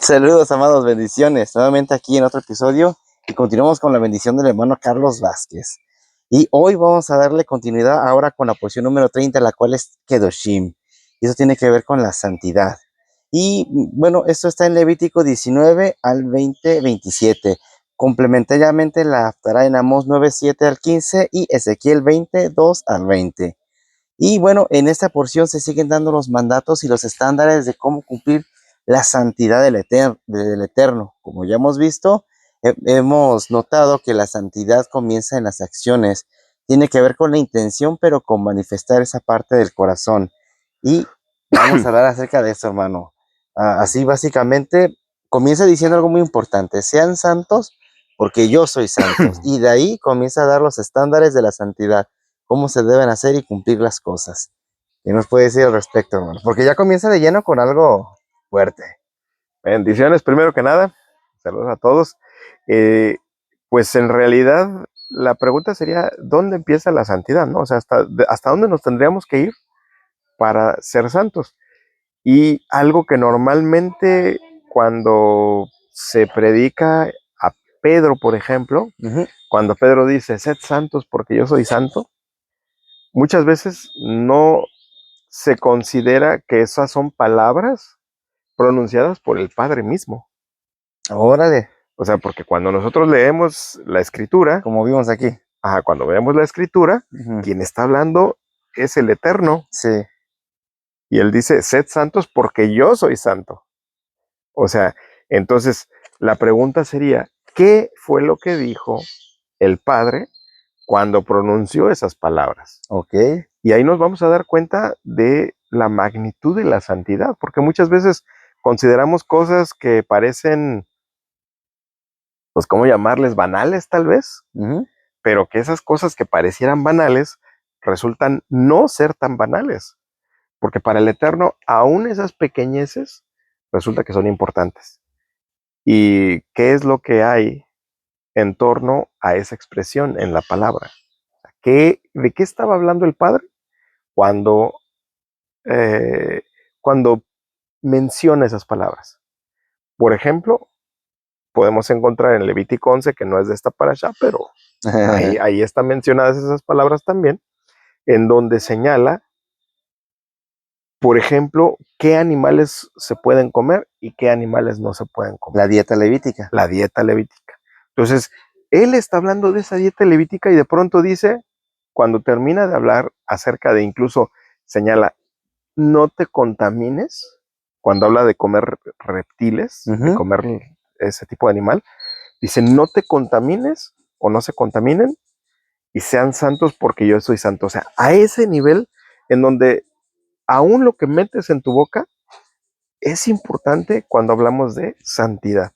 Saludos, amados, bendiciones. Nuevamente aquí en otro episodio y continuamos con la bendición del hermano Carlos Vázquez. Y hoy vamos a darle continuidad ahora con la porción número 30, la cual es Kedoshim. Y eso tiene que ver con la santidad. Y bueno, esto está en Levítico 19 al 27. Complementariamente la Haftará en Amós 9, 7 al 15 y Ezequiel 22 al 20. Y bueno, en esta porción se siguen dando los mandatos y los estándares de cómo cumplir la santidad del Eterno. Como ya hemos visto, hemos notado que la santidad comienza en las acciones. Tiene que ver con la intención, pero con manifestar esa parte del corazón. Y vamos a hablar acerca de eso, hermano. Así básicamente comienza diciendo algo muy importante. Sean santos porque yo soy santo. Y de ahí comienza a dar los estándares de la santidad, cómo se deben hacer y cumplir las cosas. ¿Qué nos puede decir al respecto, hermano? Porque ya comienza de lleno con algo fuerte. Bendiciones, primero que nada, saludos a todos. Pues en realidad la pregunta sería, ¿dónde empieza la santidad? ¿No? O sea, ¿hasta dónde nos tendríamos que ir para ser santos? Y algo que normalmente cuando se predica a Pedro, por ejemplo, cuando Pedro dice, sed santos porque yo soy santo, muchas veces no se considera que esas son palabras pronunciadas por el Padre mismo. Órale. O sea, porque cuando nosotros leemos la escritura, como vimos aquí, cuando vemos la escritura, quien está hablando es el Eterno. Sí. Y él dice, sed santos porque yo soy santo. O sea, entonces la pregunta sería, ¿qué fue lo que dijo el Padre cuando pronunció esas palabras? Ok. Y ahí nos vamos a dar cuenta de la magnitud de la santidad, porque muchas veces consideramos cosas que parecen, pues, ¿cómo llamarles? Banales, tal vez, pero que esas cosas que parecieran banales resultan no ser tan banales, porque para el Eterno, aún esas pequeñeces resulta que son importantes. ¿Y qué es lo que hay en torno a esa expresión en la palabra? ¿De qué estaba hablando el Padre cuando, cuando menciona esas palabras? Por ejemplo, podemos encontrar en Levítico 11, que no es de esta parasha, pero ahí están mencionadas esas palabras también, en donde señala, por ejemplo, qué animales se pueden comer y qué animales no se pueden comer. La dieta levítica. La dieta levítica. Entonces, él está hablando de esa dieta levítica y de pronto dice, cuando termina de hablar acerca de, incluso señala, no te contamines, cuando habla de comer reptiles, de comer ese tipo de animal, dice, no te contamines o no se contaminen y sean santos porque yo soy santo. O sea, a ese nivel en donde aún lo que metes en tu boca es importante cuando hablamos de santidad.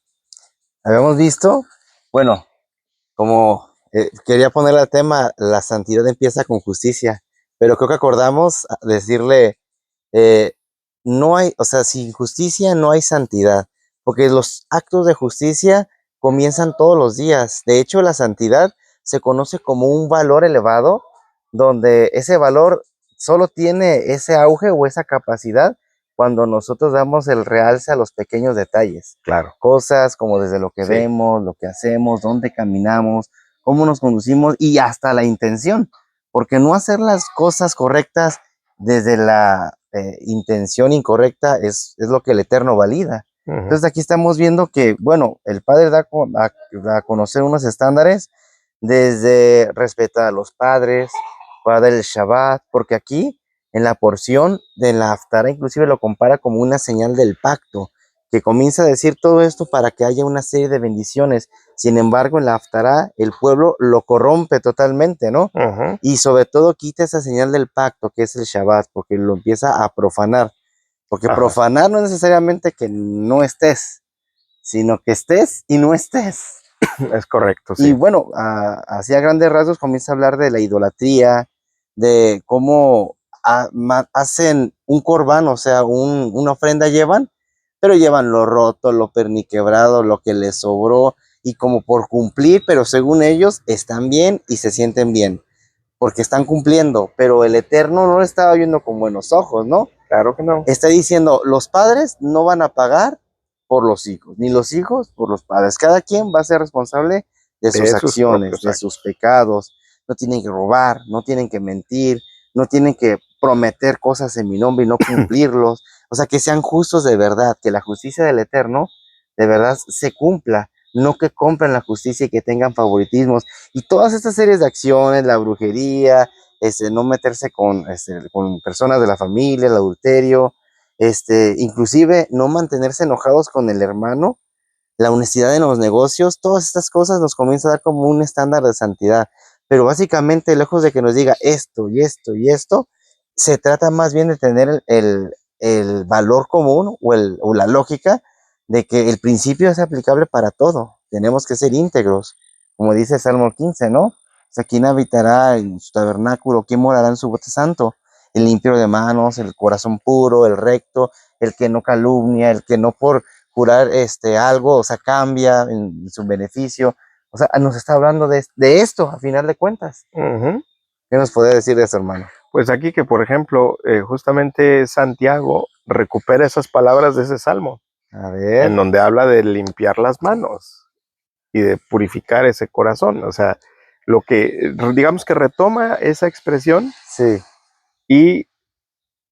Habíamos visto, bueno, como quería poner el tema, la santidad empieza con justicia, pero creo que acordamos decirle, no hay, o sea, sin justicia no hay santidad, porque los actos de justicia comienzan todos los días. De hecho, la santidad se conoce como un valor elevado, donde ese valor solo tiene ese auge o esa capacidad cuando nosotros damos el realce a los pequeños detalles. Claro. Cosas como desde lo que vemos, lo que hacemos, dónde caminamos, cómo nos conducimos y hasta la intención, porque no hacer las cosas correctas desde la intención incorrecta es lo que el Eterno valida. Entonces aquí estamos viendo que, bueno, el Padre da a conocer unos estándares desde respetar a los padres, guardar el Shabbat, porque aquí en la porción de la Haftará inclusive lo compara como una señal del pacto, que comienza a decir todo esto para que haya una serie de bendiciones. Sin embargo, en la Haftará el pueblo lo corrompe totalmente, ¿no? Y sobre todo quita esa señal del pacto, que es el Shabbat, porque lo empieza a profanar. Porque profanar no es necesariamente que no estés, sino que estés y no estés. Es correcto, sí. Y bueno, así a grandes rasgos comienza a hablar de la idolatría, de cómo hacen un corbán, o sea, una ofrenda llevan, pero llevan lo roto, lo perniquebrado, lo que les sobró, y como por cumplir, pero según ellos están bien y se sienten bien, porque están cumpliendo, pero el Eterno no lo estaba viendo con buenos ojos, ¿no? Claro que no. Está diciendo, los padres no van a pagar por los hijos, ni los hijos por los padres. Cada quien va a ser responsable de sus acciones, de sus pecados. No tienen que robar, no tienen que mentir, no tienen que prometer cosas en mi nombre y no cumplirlos. O sea, que sean justos de verdad, que la justicia del Eterno de verdad se cumpla, no que compren la justicia y que tengan favoritismos. Y todas estas series de acciones, la brujería, no meterse con personas de la familia, el adulterio, inclusive no mantenerse enojados con el hermano, la honestidad en los negocios, todas estas cosas nos comienza a dar como un estándar de santidad. Pero básicamente, lejos de que nos diga esto y esto y esto, se trata más bien de tener el valor común o la lógica de que el principio es aplicable para todo. Tenemos que ser íntegros, como dice Salmo 15, ¿no? O sea, ¿quién habitará en su tabernáculo? ¿Quién morará en su bote santo? El limpio de manos, el corazón puro, el recto, el que no calumnia, el que no por jurar algo, o sea, cambia en su beneficio. O sea, nos está hablando de esto, a final de cuentas. ¿Qué nos puede decir de eso, hermano? Pues aquí que, por ejemplo, justamente Santiago recupera esas palabras de ese salmo. A ver. En donde habla de limpiar las manos y de purificar ese corazón. O sea, lo que, digamos que retoma esa expresión, sí, y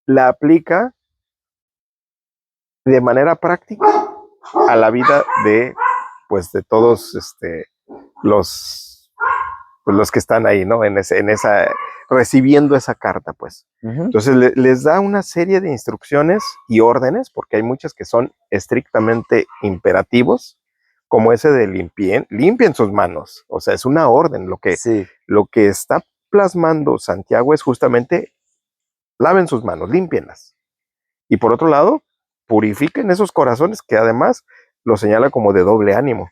la aplica de manera práctica a la vida de, pues, de todos los que están ahí, ¿no? En esa, recibiendo esa carta, pues. Entonces les da una serie de instrucciones y órdenes, porque hay muchas que son estrictamente imperativos, como ese de limpien sus manos. O sea, es una orden. Lo que está plasmando Santiago es justamente laven sus manos, límpienlas. Y por otro lado, purifiquen esos corazones, que además lo señala como de doble ánimo.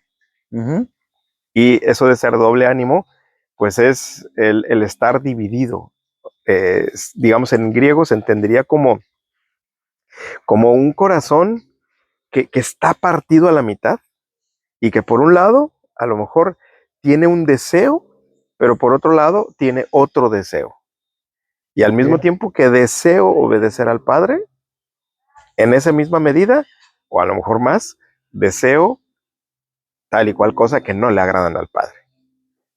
Y eso de ser doble ánimo, pues es el estar dividido. Digamos, en griego se entendería como un corazón que está partido a la mitad, y que por un lado a lo mejor tiene un deseo, pero por otro lado tiene otro deseo. Y al mismo tiempo que deseo obedecer al Padre, en esa misma medida, o a lo mejor más, deseo tal y cual cosa que no le agradan al Padre.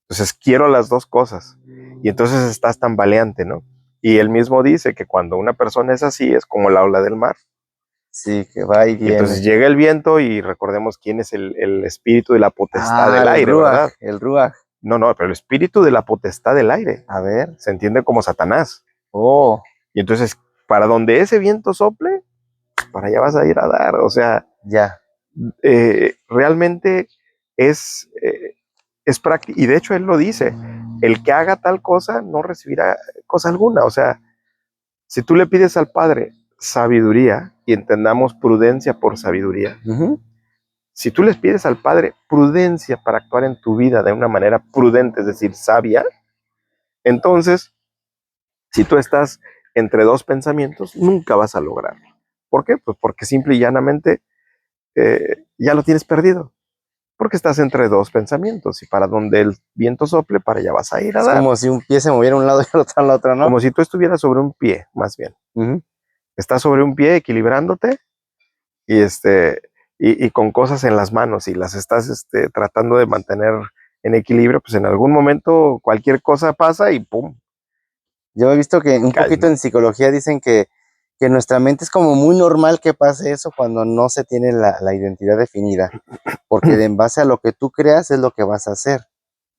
Entonces quiero las dos cosas. Y entonces estás tambaleante, ¿no? Y él mismo dice que cuando una persona es así, es como la ola del mar. Sí, que va y viene. Y entonces llega el viento, y recordemos quién es el espíritu de la potestad del aire, Ruach, ¿verdad? El Ruach. No, pero el espíritu de la potestad del aire. A ver. Se entiende como Satanás. Oh. Y entonces, para donde ese viento sople, para allá vas a ir a dar. O sea, ya. Realmente es práctico. Y de hecho él lo dice, el que haga tal cosa no recibirá cosa alguna. O sea, si tú le pides al Padre sabiduría, y entendamos prudencia por sabiduría, si tú les pides al Padre prudencia para actuar en tu vida de una manera prudente, es decir, sabia, entonces, si tú estás entre dos pensamientos, nunca vas a lograrlo. ¿Por qué? Pues porque simple y llanamente ya lo tienes perdido. Porque estás entre dos pensamientos, y para donde el viento sople, para allá vas a ir a dar. Es como si un pie se moviera a un lado y el otro al otro, ¿no? Como si tú estuvieras sobre un pie, más bien. Estás sobre un pie equilibrándote, y con cosas en las manos, y las estás tratando de mantener en equilibrio, pues en algún momento cualquier cosa pasa y ¡pum! Yo he visto que un poquito en psicología dicen que nuestra mente es como muy normal que pase eso cuando no se tiene la identidad definida, porque en base a lo que tú creas es lo que vas a hacer,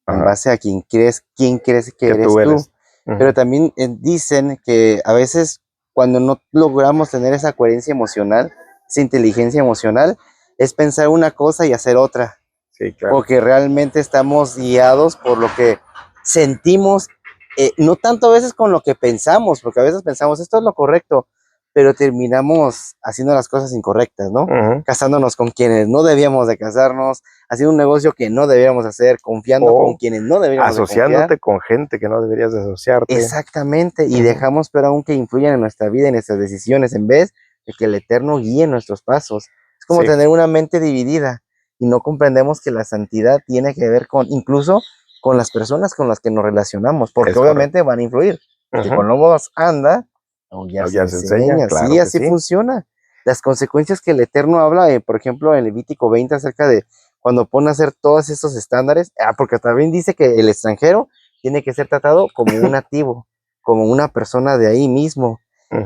en base a quién crees que eres tú. Pero también dicen que a veces cuando no logramos tener esa coherencia emocional, esa inteligencia emocional, es pensar una cosa y hacer otra. Sí, claro. Porque realmente estamos guiados por lo que sentimos, no tanto a veces con lo que pensamos, porque a veces pensamos esto es lo correcto, pero terminamos haciendo las cosas incorrectas, ¿no? Casándonos con quienes no debíamos de casarnos, haciendo un negocio que no debíamos hacer, confiando con quienes no deberíamos de confiar. Asociándote con gente que no deberías de asociarte. Exactamente, y dejamos pero aún que influyan en nuestra vida y en nuestras decisiones, en vez de que el Eterno guíe nuestros pasos. Es como tener una mente dividida, y no comprendemos que la santidad tiene que ver incluso con las personas con las que nos relacionamos, porque obviamente van a influir. Que con lobos anda, ya se enseña, claro, sí, así funciona. las consecuencias que el Eterno habla, por ejemplo, en Levítico 20 acerca de cuando pone a hacer todos estos estándares, porque también dice que el extranjero tiene que ser tratado como un nativo, como una persona de ahí mismo. Ujú.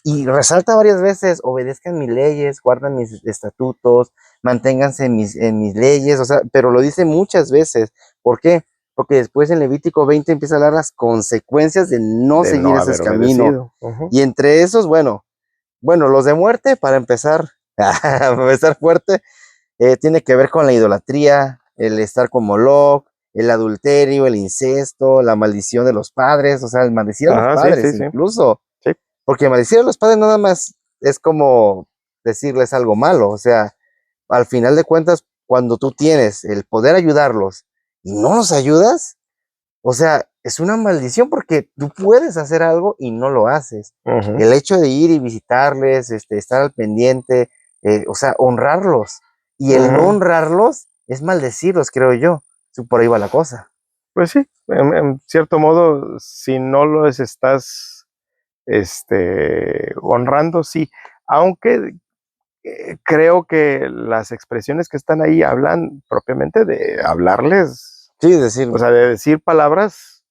Y resalta varias veces, obedezcan mis leyes, guardan mis estatutos, manténganse en mis leyes, o sea, pero lo dice muchas veces. ¿Por qué? Porque después en Levítico 20 empieza a hablar las consecuencias de no De seguir no ese haber camino. obedecido. Ujú. Y entre esos, bueno, los de muerte, para empezar, para empezar fuerte, tiene que ver con la idolatría, el estar con Moloch, el adulterio, el incesto, la maldición de los padres, o sea, el maldecir a los Ajá, sí, padres sí, sí. incluso, Sí. porque maldecir a los padres nada más es como decirles algo malo, o sea, al final de cuentas, cuando tú tienes el poder ayudarlos y no los ayudas, o sea, es una maldición porque tú puedes hacer algo y no lo haces. Ujú. El hecho de ir y visitarles, estar al pendiente, o sea, honrarlos. Y el no Ujú. honrarlos es maldecirlos, creo yo. Por ahí va la cosa. Pues sí, en cierto modo, si no los estás honrando, sí. Aunque creo que las expresiones que están ahí hablan propiamente de hablarles, Sí, decir, o sea, de decir palabras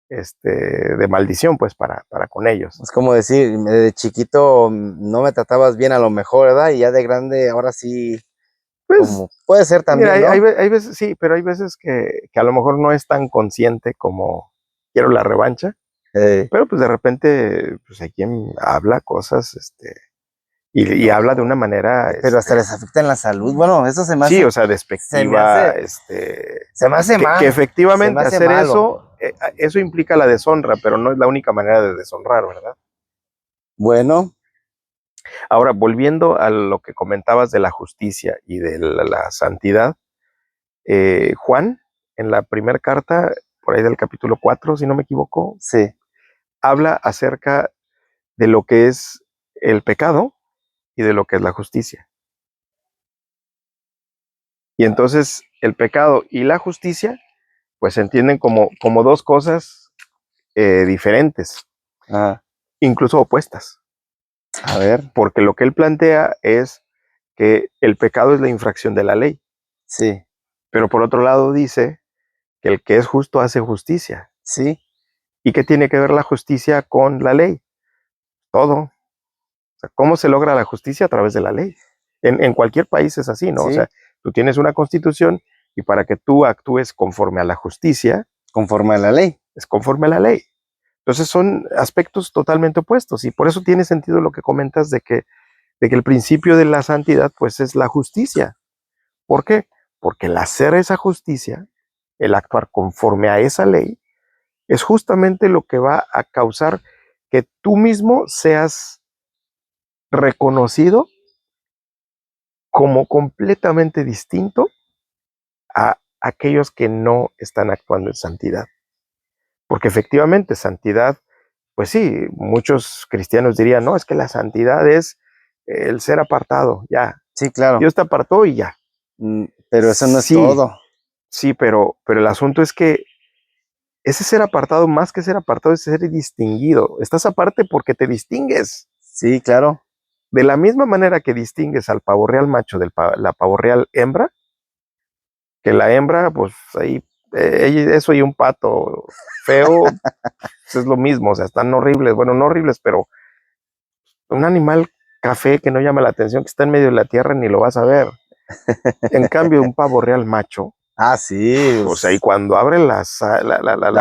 de maldición, pues, para con ellos. es como decir, de chiquito no me tratabas bien a lo mejor, ¿verdad? Y ya de grande, ahora sí, Pues, como puede ser mira, también, ¿no? hay veces, sí, pero hay veces que a lo mejor no es tan consciente como quiero la revancha, Eh, pero pues de repente, pues hay quien habla cosas, y habla de una manera, pero hasta les afecta en la salud. Bueno, eso sí, o sea, se me despectiva, hace, se me hace que mal, se me efectivamente hace hacer malo. eso, eso implica la deshonra, pero no es la única manera de deshonrar, ¿verdad? Bueno, Ahora, volviendo a lo que comentabas de la justicia y de la santidad, Juan, en la primera carta, por ahí del capítulo 4, si no me equivoco, sí. habla acerca de lo que es el pecado y de lo que es la justicia. Y entonces el pecado y la justicia, pues se entienden como dos cosas diferentes, Ah, incluso opuestas, a ver, porque lo que él plantea es que el pecado es la infracción de la ley, sí, pero por otro lado dice que el que es justo hace justicia. sí, ¿Y qué tiene que ver la justicia con la ley? Todo. O sea, ¿cómo se logra la justicia? A través de la ley. En cualquier país es así, ¿no? O sí, sea, tú tienes una constitución y para que tú actúes conforme a la justicia, conforme a la ley. es conforme a la ley. Entonces son aspectos totalmente opuestos y por eso tiene sentido lo que comentas de que el principio de la santidad pues es la justicia. ¿Por qué? Porque el hacer esa justicia, el actuar conforme a esa ley, es justamente lo que va a causar que tú mismo seas reconocido como completamente distinto a aquellos que no están actuando en santidad. Porque efectivamente, santidad, pues sí, muchos cristianos dirían, no, es que la santidad es el ser apartado, ya. Sí, claro. Dios te apartó y ya. Pero eso no es Sí, todo. sí, pero el asunto es que ese ser apartado, más que ser apartado, es ser distinguido. Estás aparte porque te distingues. Sí, claro. De la misma manera que distingues al pavo real macho de la pavo real hembra, que la hembra, pues ahí, eso y un pato feo, pues es lo mismo, o sea, están horribles, bueno, no horribles, pero un animal café que no llama la atención, que está en medio de la tierra, ni lo vas a ver. En cambio, un pavo real macho, Ah, sí, o sea, y pues, cuando abre la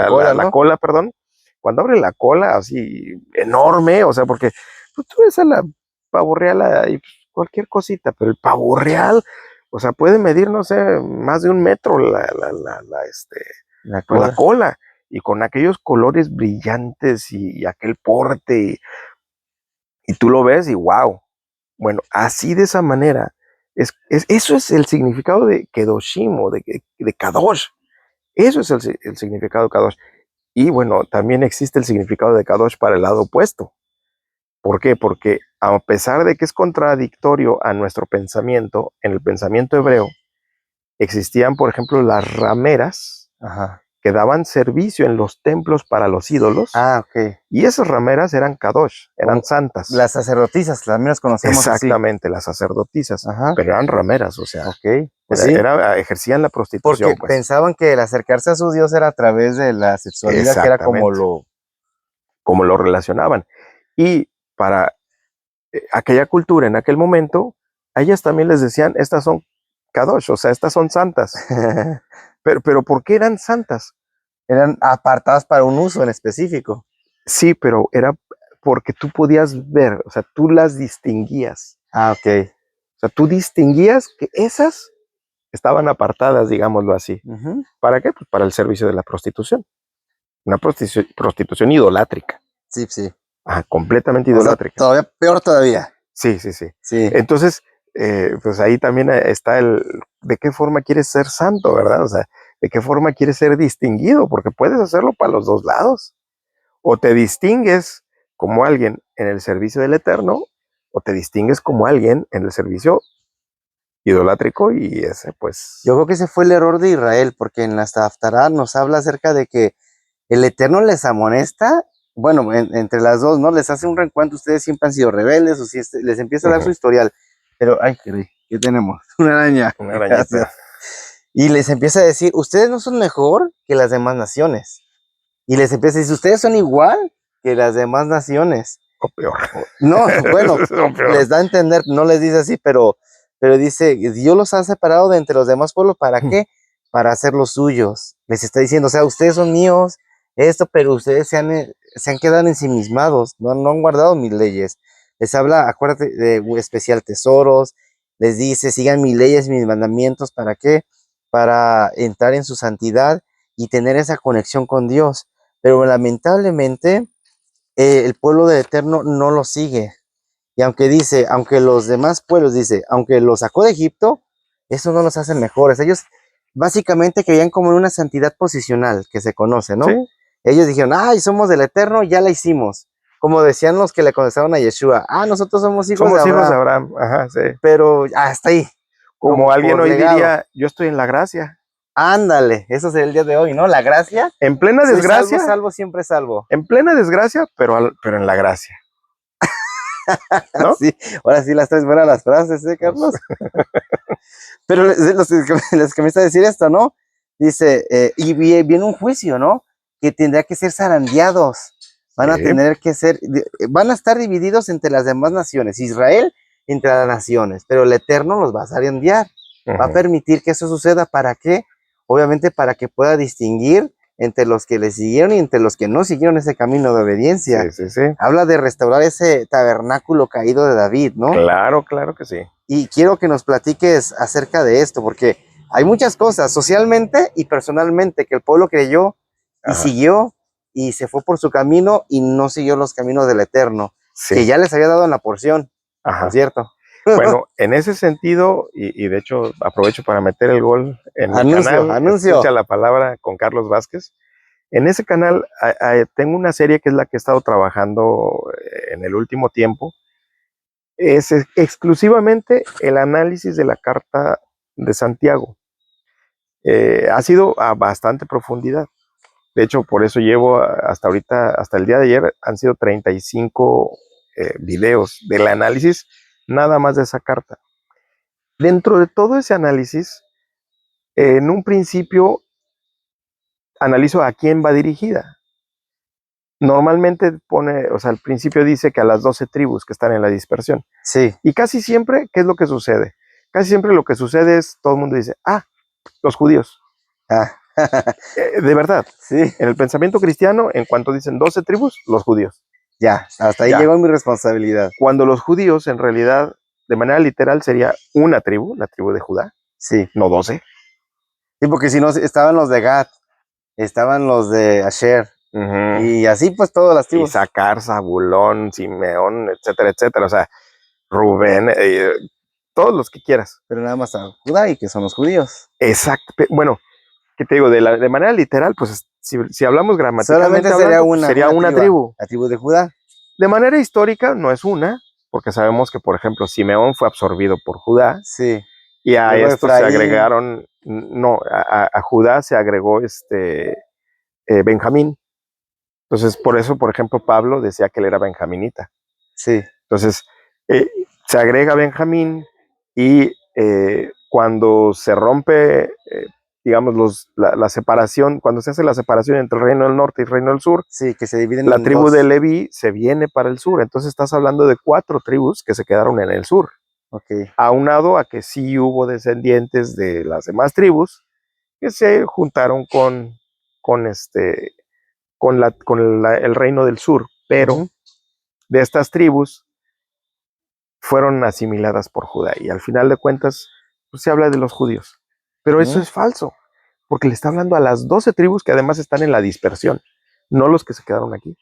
cola, la ¿no? cola, perdón, cuando abre la cola así enorme, o sea, porque pues, tú ves a la pavo real y pues, cualquier cosita, pero el pavo real, o sea, puede medir, no sé, más de 1 metro La pues la cola. cola, y con aquellos colores brillantes y aquel porte, y tú lo ves y wow. Bueno, así de esa manera, eso es el significado de Kedoshim o de Kadosh. Eso es el significado de Kadosh. Y bueno, también existe el significado de Kadosh para el lado opuesto. ¿Por qué? Porque a pesar de que es contradictorio a nuestro pensamiento, en el pensamiento hebreo existían, por ejemplo, las rameras, Ajá. que daban servicio en los templos para los ídolos. Ah, ok. Y esas rameras eran kadosh, eran Oh, santas. Las sacerdotisas, también las conocemos Exactamente, las sacerdotisas. Ajá. Pero eran rameras, o sea, Ok, pues sí. ejercían la prostitución. Porque Pues. pensaban que el acercarse a su Dios era a través de la sexualidad, que era como lo relacionaban. Y para aquella cultura en aquel momento, a ellas también les decían, estas son kadosh, o sea, estas son santas. pero ¿por qué eran santas? Eran apartadas para un uso en específico. Sí, pero era porque tú podías ver, o sea, tú las distinguías. Ah, ok. O sea, tú distinguías que esas estaban apartadas, digámoslo así. Uh-huh. ¿Para qué? Pues para el servicio de la prostitución. Una prostitución idolátrica. Sí, sí. Completamente O sea, idolátrica. todavía peor todavía. Sí. Sí. Entonces, pues ahí también está de qué forma quieres ser santo, ¿verdad? O sea, de qué forma quieres ser distinguido, porque puedes hacerlo para los dos lados. O te distingues como alguien en el servicio del Eterno, o te distingues como alguien en el servicio idolátrico, y ese pues... Yo creo que ese fue el error de Israel, porque en la Haftará nos habla acerca de que el Eterno les amonesta, bueno, entre las dos, ¿no? Les hace un reencuentro, ustedes siempre han sido rebeldes, o si les empieza a dar su historial, pero, ay, ¿qué tenemos? Una araña. Una arañita. Gracias. Y les empieza a decir, ustedes no son mejor que las demás naciones. Y les empieza a decir, ustedes son igual que las demás naciones. O peor. No, bueno, les da a entender, no les dice así, pero dice, Dios los ha separado de entre los demás pueblos, ¿para qué? Para hacer los suyos. Les está diciendo, o sea, ustedes son míos, esto, pero ustedes se han quedado ensimismados, no han guardado mis leyes. Les habla, acuérdate, de especial tesoros, les dice, sigan mis leyes, mis mandamientos, ¿para qué? Para entrar en su santidad y tener esa conexión con Dios. Pero lamentablemente, el pueblo del Eterno no lo sigue. Y aunque los demás pueblos, aunque los sacó de Egipto, eso no los hace mejores. Ellos básicamente creían como en una santidad posicional que se conoce, ¿no? Sí. Ellos dijeron, ay, somos del Eterno, ya la hicimos. Como decían los que le contestaron a Yeshua, nosotros somos hijos de Abraham. Somos hijos de Abraham, ajá, sí. Pero hasta ahí. Como alguien hoy diría, yo estoy en la gracia. Ándale, eso es el día de hoy, ¿no? La gracia. En plena desgracia. Salvo, siempre salvo. En plena desgracia, pero en la gracia. ¿No? Sí, ahora sí las traes buenas las frases, Carlos? Pero les comienza a decir esto, ¿no? Dice, y viene un juicio, ¿no? Que tendrá que ser zarandeados. Van a estar divididos entre las demás naciones. Israel entre las naciones, pero el Eterno los va a zarandear. Va a permitir que eso suceda. ¿Para qué? Obviamente para que pueda distinguir entre los que le siguieron y entre los que no siguieron ese camino de obediencia. Sí. Habla de restaurar ese tabernáculo caído de David, ¿no? Claro que sí. Y quiero que nos platiques acerca de esto, porque hay muchas cosas, socialmente y personalmente, que el pueblo creyó y siguió y se fue por su camino y no siguió los caminos del Eterno, que ya les había dado en la porción, por cierto. Bueno, en ese sentido, y de hecho aprovecho para meter el gol en mi canal, Escucha la Palabra con Carlos Vázquez. En ese canal tengo una serie que es la que he estado trabajando en el último tiempo. Es exclusivamente el análisis de la carta de Santiago. Ha sido a bastante profundidad. De hecho, por eso llevo hasta ahorita, hasta el día de ayer, han sido 35 videos del análisis nada más de esa carta. Dentro de todo ese análisis, en un principio analizo a quién va dirigida. Normalmente al principio dice que a las 12 tribus que están en la dispersión. Sí. Y casi siempre, ¿qué es lo que sucede? Casi siempre lo que sucede es, todo el mundo dice, los judíos. De verdad. Sí. En el pensamiento cristiano, en cuanto dicen 12 tribus, los judíos. Ya, hasta ahí llegó mi responsabilidad. Cuando los judíos, en realidad, de manera literal, sería una tribu, la tribu de Judá. Sí. No 12. Sí, porque si no, estaban los de Gad, estaban los de Asher, y así pues todas las tribus. Isaacar, Zabulón, Simeón, etcétera, etcétera. O sea, Rubén, todos los que quieras. Pero nada más a Judá, y que son los judíos. Exacto. Bueno, ¿qué te digo? De manera literal, pues si hablamos gramaticalmente, solamente sería una tribu. La tribu de Judá. De manera histórica no es una, porque sabemos que, por ejemplo, Simeón fue absorbido por Judá. Sí. Y a esto se agregaron, a Judá se agregó Benjamín. Entonces, por eso, por ejemplo, Pablo decía que él era benjaminita. Sí. Entonces, se agrega Benjamín y cuando se rompe, digamos, la separación, cuando se hace la separación entre el reino del norte y el reino del sur, Sí, que se dividen la en tribu dos. de Leví se viene para el sur. Entonces estás hablando de 4 tribus que se quedaron en el sur. Ok. Aunado a que sí hubo descendientes de las demás tribus que se juntaron con el reino del sur, pero de estas tribus fueron asimiladas por Judá y al final de cuentas pues, se habla de los judíos, pero eso es falso, porque le está hablando a las 12 tribus que además están en la dispersión, no los que se quedaron aquí.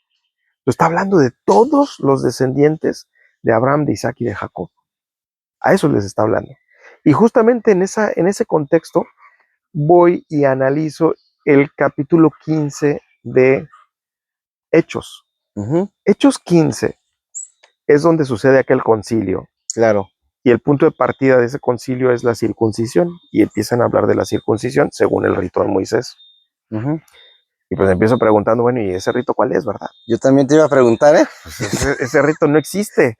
Lo está hablando de todos los descendientes de Abraham, de Isaac y de Jacob. A eso les está hablando. Y justamente en ese contexto voy y analizo el capítulo 15 de Hechos. Hechos 15 es donde sucede aquel concilio. Claro. Y el punto de partida de ese concilio es la circuncisión. Y empiezan a hablar de la circuncisión según el rito de Moisés. Y pues empiezo preguntando, bueno, ¿y ese rito cuál es, verdad? Yo también te iba a preguntar, ¿eh? Pues ese rito no existe.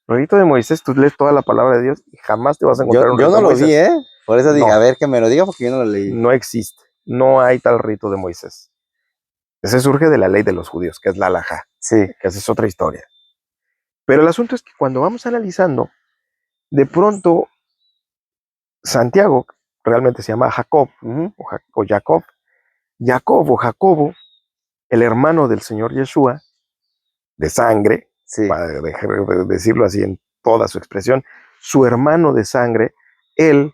El rito de Moisés, tú lees toda la palabra de Dios y jamás te vas a encontrar un rito Yo no de Moisés. lo vi, ¿eh? Por eso dije, No. a ver que me lo diga porque yo no lo leí. No existe. No hay tal rito de Moisés. Ese surge de la ley de los judíos, que es la halajá. Sí. Que esa es otra historia. Pero el asunto es que cuando vamos analizando, de pronto Santiago, realmente se llama Jacob, o Jacob, Jacob o Jacobo, el hermano del Señor Yeshua, de sangre, para decirlo así en toda su expresión, su hermano de sangre, él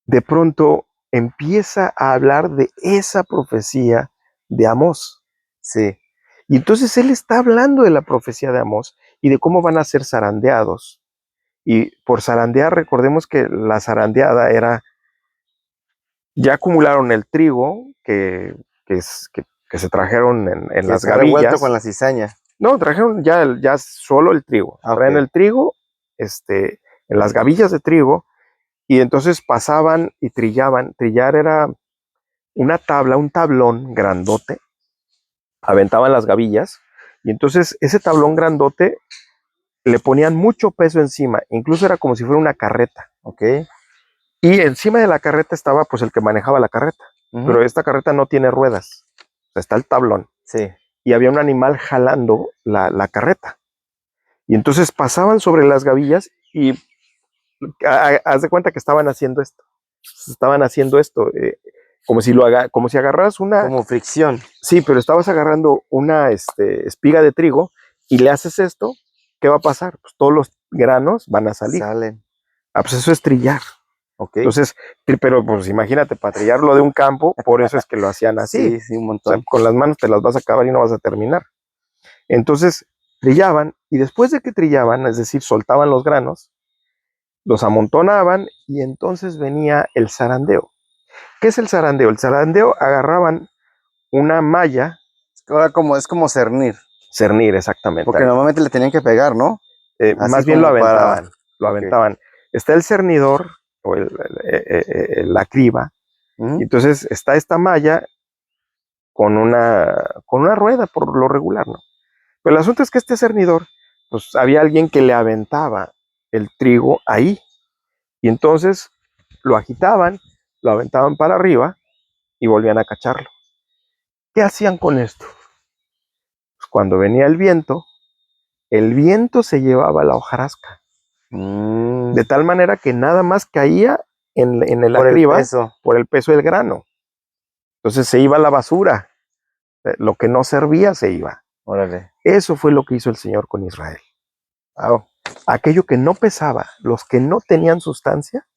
de pronto empieza a hablar de esa profecía de Amós. Sí. Y entonces él está hablando de la profecía de Amós y de cómo van a ser zarandeados. Y por zarandear, recordemos que la zarandeada era, ya acumularon el trigo que se trajeron en las gavillas. Revuelto con la cizaña. No, trajeron ya solo el trigo. Traen el trigo en las gavillas de trigo y entonces pasaban y trillaban. Trillar era una tabla, un tablón grandote, aventaban las gavillas y entonces ese tablón grandote le ponían mucho peso encima, incluso era como si fuera una carreta. Y encima de la carreta estaba pues el que manejaba la carreta, pero esta carreta no tiene ruedas, o sea, está el tablón. Sí. Y había un animal jalando la carreta. Y entonces pasaban sobre las gavillas y haz de cuenta que estaban haciendo esto. Como si agarras una... Como fricción. Sí, pero estabas agarrando una espiga de trigo y le haces esto, ¿qué va a pasar? Pues todos los granos van a salir. Salen. Pues eso es trillar. Entonces, pero pues imagínate, para trillarlo de un campo, por eso es que lo hacían así. Sí, un montón. O sea, con las manos te las vas a acabar y no vas a terminar. Entonces, trillaban y después de que trillaban, es decir, soltaban los granos, los amontonaban y entonces venía el zarandeo. ¿Qué es el zarandeo? El zarandeo agarraban una malla. Ahora es como cernir. Cernir, exactamente. Porque normalmente le tenían que pegar, ¿no? Más bien lo aventaban. Lo aventaban. Está el cernidor o la criba. Y entonces está esta malla con una rueda por lo regular, ¿no? Pero el asunto es que este cernidor, pues había alguien que le aventaba el trigo ahí. Y entonces lo agitaban, lo aventaban para arriba y volvían a cacharlo. ¿Qué hacían con esto? Pues cuando venía el viento se llevaba la hojarasca. De tal manera que nada más caía en el acriba por el peso del grano. Entonces se iba a la basura. Lo que no servía se iba. Órale. Eso fue lo que hizo el Señor con Israel. Aquello que no pesaba, los que no tenían sustancia,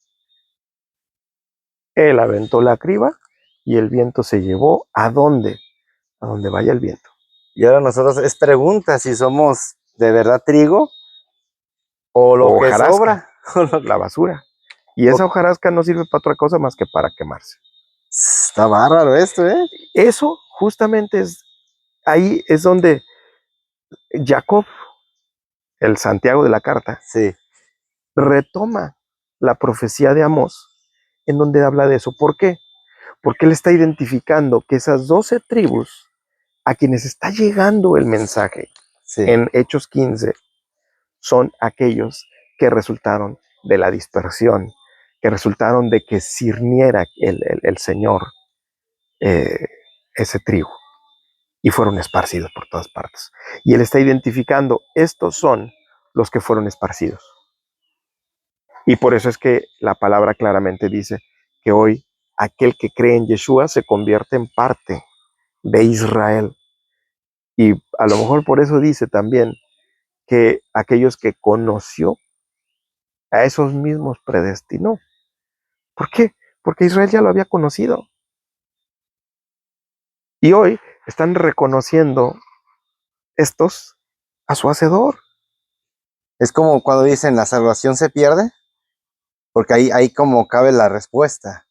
Él aventó la criba y el viento se llevó ¿a dónde? A donde vaya el viento. Y ahora nosotros es pregunta si somos de verdad trigo o lo que sobra. La basura. Y esa hojarasca no sirve para otra cosa más que para quemarse. Está bárbaro esto, ¿eh? Eso justamente ahí es donde Jacob, el Santiago de la carta, retoma la profecía de Amós, en donde habla de eso. ¿Por qué? Porque él está identificando que esas 12 tribus a quienes está llegando el mensaje Sí. en Hechos 15 son aquellos que resultaron de la dispersión, que resultaron de que sirviera el Señor ese trigo y fueron esparcidos por todas partes. Y él está identificando, estos son los que fueron esparcidos. Y por eso es que la palabra claramente dice que hoy aquel que cree en Yeshua se convierte en parte de Israel. Y a lo mejor por eso dice también que aquellos que conoció, a esos mismos predestinó. ¿Por qué? Porque Israel ya lo había conocido. Y hoy están reconociendo estos a su hacedor. Es como cuando dicen la salvación se pierde, porque ahí como cabe la respuesta.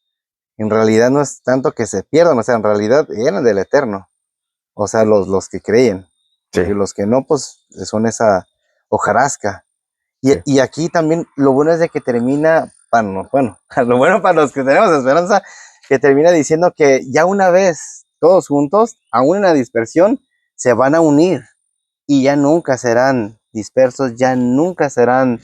En realidad no es tanto que se pierdan, o sea, en realidad eran del Eterno. O sea, los que creen. Sí. Porque los que no, pues son esa hojarasca. Sí. Y aquí también lo bueno es de que termina, bueno, lo bueno para los que tenemos esperanza, que termina diciendo que ya una vez todos juntos, aún en la dispersión, se van a unir y ya nunca serán dispersos, ya nunca serán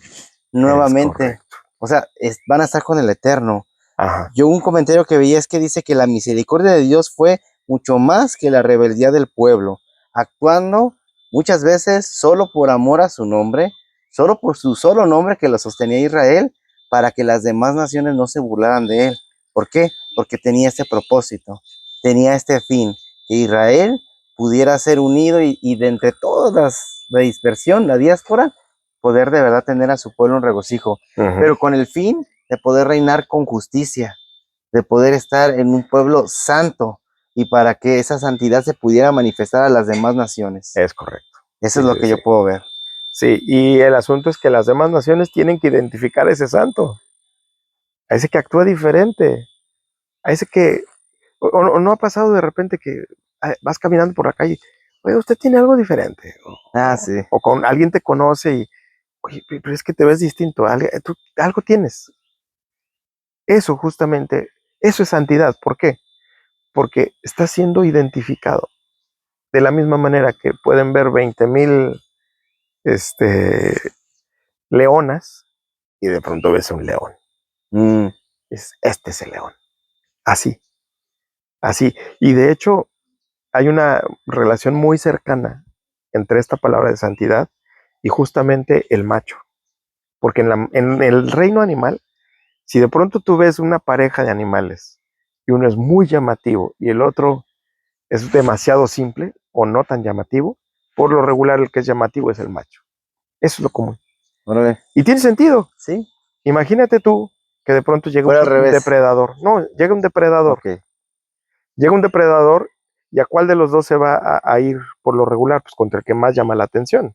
nuevamente, o sea, van a estar con el Eterno. Ajá. Yo un comentario que vi es que dice que la misericordia de Dios fue mucho más que la rebeldía del pueblo, actuando muchas veces solo por amor a su nombre, solo por su solo nombre que lo sostenía Israel, para que las demás naciones no se burlaran de él. ¿Por qué? Porque tenía este propósito, tenía este fin, que Israel pudiera ser unido y de entre todas la dispersión, la diáspora, poder de verdad tener a su pueblo en regocijo, pero con el fin de poder reinar con justicia, de poder estar en un pueblo santo y para que esa santidad se pudiera manifestar a las demás naciones. Es correcto. Eso es lo que yo puedo ver. Sí, y el asunto es que las demás naciones tienen que identificar a ese santo, a ese que actúa diferente, a ese que, o no ha pasado de repente que vas caminando por la calle, oye, usted tiene algo diferente, Sí. o con alguien te conoce y, oye, pero es que te ves distinto, tú algo tienes. Eso justamente, eso es santidad. ¿Por qué? Porque está siendo identificado. De la misma manera que pueden ver 20,000 leonas y de pronto ves un león. Este es el león. Así, así. Y de hecho, hay una relación muy cercana entre esta palabra de santidad y justamente el macho. Porque en el reino animal, si de pronto tú ves una pareja de animales y uno es muy llamativo y el otro es demasiado simple o no tan llamativo, por lo regular el que es llamativo es el macho. Eso es lo común. Órale. Y tiene sentido. Sí. Imagínate tú que de pronto llega un depredador. No, llega un depredador. Okay. Llega un depredador y ¿a cuál de los dos se va a ir por lo regular? Pues contra el que más llama la atención.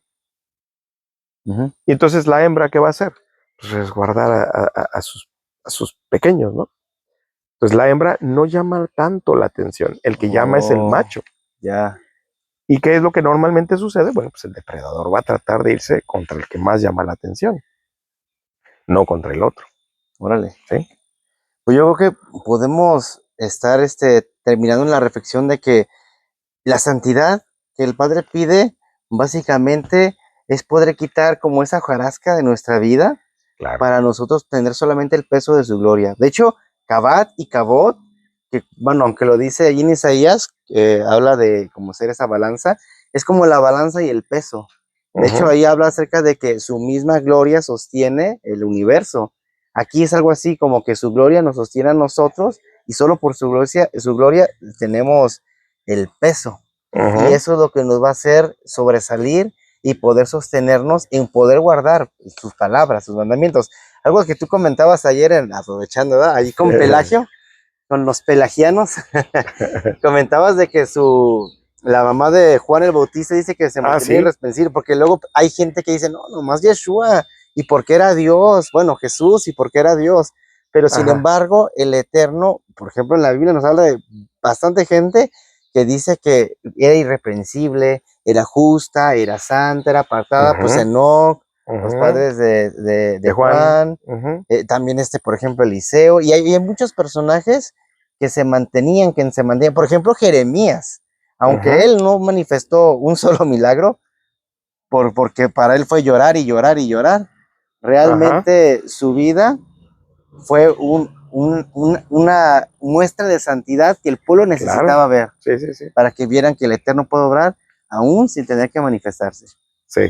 Y entonces la hembra, ¿qué va a hacer? Pues resguardar a sus pequeños, ¿no? Entonces la hembra no llama tanto la atención. El que llama es el macho. Ya. ¿Y qué es lo que normalmente sucede? Bueno, pues el depredador va a tratar de irse contra el que más llama la atención, no contra el otro. Órale. ¿Sí? Pues yo creo que podemos estar terminando en la reflexión de que la santidad que el Padre pide básicamente es poder quitar como esa hojarasca de nuestra vida, claro, para nosotros tener solamente el peso de su gloria. De hecho, Cabat y Cabot, que bueno, aunque lo dice allí en Isaías, habla de como ser esa balanza, es como la balanza y el peso. De hecho, ahí habla acerca de que su misma gloria sostiene el universo. Aquí es algo así como que su gloria nos sostiene a nosotros y solo por su gloria tenemos el peso. Y eso es lo que nos va a hacer sobresalir y poder sostenernos en poder guardar sus palabras, sus mandamientos. Algo que tú comentabas ayer, aprovechando, ¿verdad? Allí con Pelagio, con los pelagianos, comentabas de que la mamá de Juan el Bautista dice que se mantenía irreprensible, porque luego hay gente que dice, no, nomás Yeshua, y porque era Dios, bueno, Jesús, y porque era Dios, pero sin embargo, el Eterno, por ejemplo, en la Biblia nos habla de bastante gente que dice que era irreprensible, era justa, era santa, era apartada, pues Enoc, los padres de Juan, también por ejemplo, Eliseo, y hay muchos personajes que se mantenían. Por ejemplo, Jeremías, aunque él no manifestó un solo milagro, porque para él fue llorar y llorar y llorar, realmente su vida fue una muestra de santidad que el pueblo necesitaba ver, para que vieran que el Eterno puede obrar aún sin tener que manifestarse. Sí.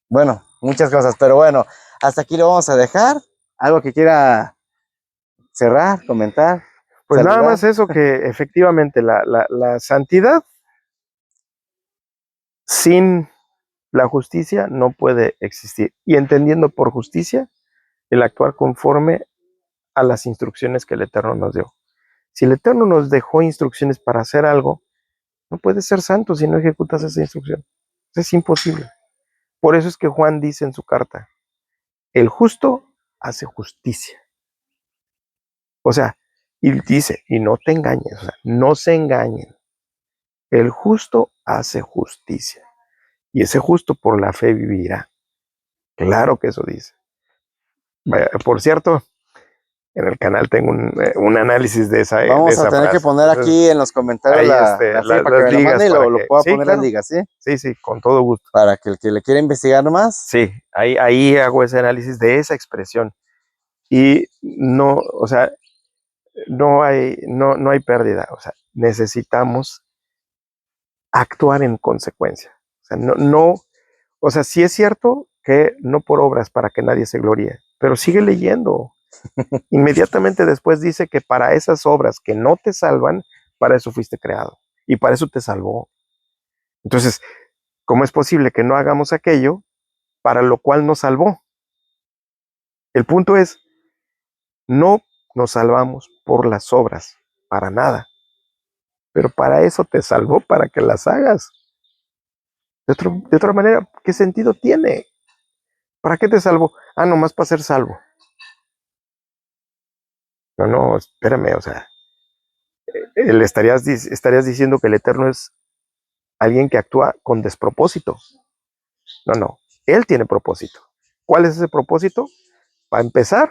Bueno, muchas cosas, pero bueno, hasta aquí lo vamos a dejar. ¿Algo que quiera cerrar, comentar? Pues saludar? Nada más eso, que efectivamente la santidad sin la justicia no puede existir. Y entendiendo por justicia el actuar conforme a las instrucciones que el Eterno nos dio. Si el Eterno nos dejó instrucciones para hacer algo, no puedes ser santo si no ejecutas esa instrucción. Es imposible. Por eso es que Juan dice en su carta, el justo hace justicia. O sea, y dice, y no te engañes, o sea, no se engañen. El justo hace justicia. Y ese justo por la fe vivirá. Claro que eso dice. Por cierto, en el canal tengo un análisis de esa Vamos de a esa tener frase. que poner aquí en los comentarios la las para que me lo ligas mande y para lo que, pueda sí, poner claro. las ligas, ¿sí? Sí, con todo gusto. Para que el que le quiera investigar más. Sí, ahí hago ese análisis de esa expresión. Y no, o sea, no hay pérdida. O sea, necesitamos actuar en consecuencia. O sea, o sea, sí es cierto que no por obras para que nadie se gloríe, pero sigue leyendo. Inmediatamente después dice que para esas obras que no te salvan, para eso fuiste creado y para eso te salvó. Entonces, ¿cómo es posible que no hagamos aquello para lo cual nos salvó? El punto es, no nos salvamos por las obras, para nada, pero para eso te salvó, para que las hagas. De otra manera, ¿qué sentido tiene? ¿Para qué te salvó? Nomás para ser salvo. No, espérame, o sea, estarías diciendo que el Eterno es alguien que actúa con despropósito. No, Él tiene propósito. ¿Cuál es ese propósito? Para empezar,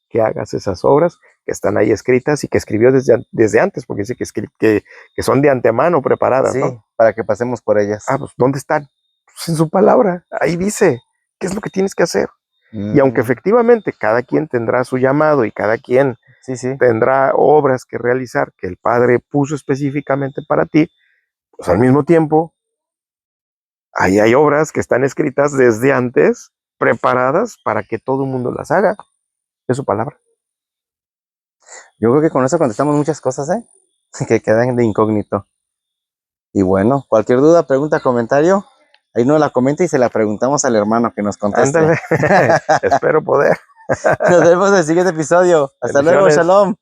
que hagas esas obras que están ahí escritas y que escribió desde antes, porque dice que son de antemano preparadas, Sí, ¿no? para que pasemos por ellas. Pues ¿dónde están? Pues en su palabra, ahí dice qué es lo que tienes que hacer. Y aunque efectivamente cada quien tendrá su llamado y cada quien tendrá obras que realizar que el Padre puso específicamente para ti, pues al mismo tiempo, ahí hay obras que están escritas desde antes, preparadas para que todo el mundo las haga. Es su palabra. Yo creo que con eso contestamos muchas cosas, que quedan de incógnito. Y bueno, cualquier duda, pregunta, comentario, ahí nos la comenta y se la preguntamos al hermano que nos conteste. Ándale. Espero poder. Nos vemos en el siguiente episodio. Hasta luego, shalom.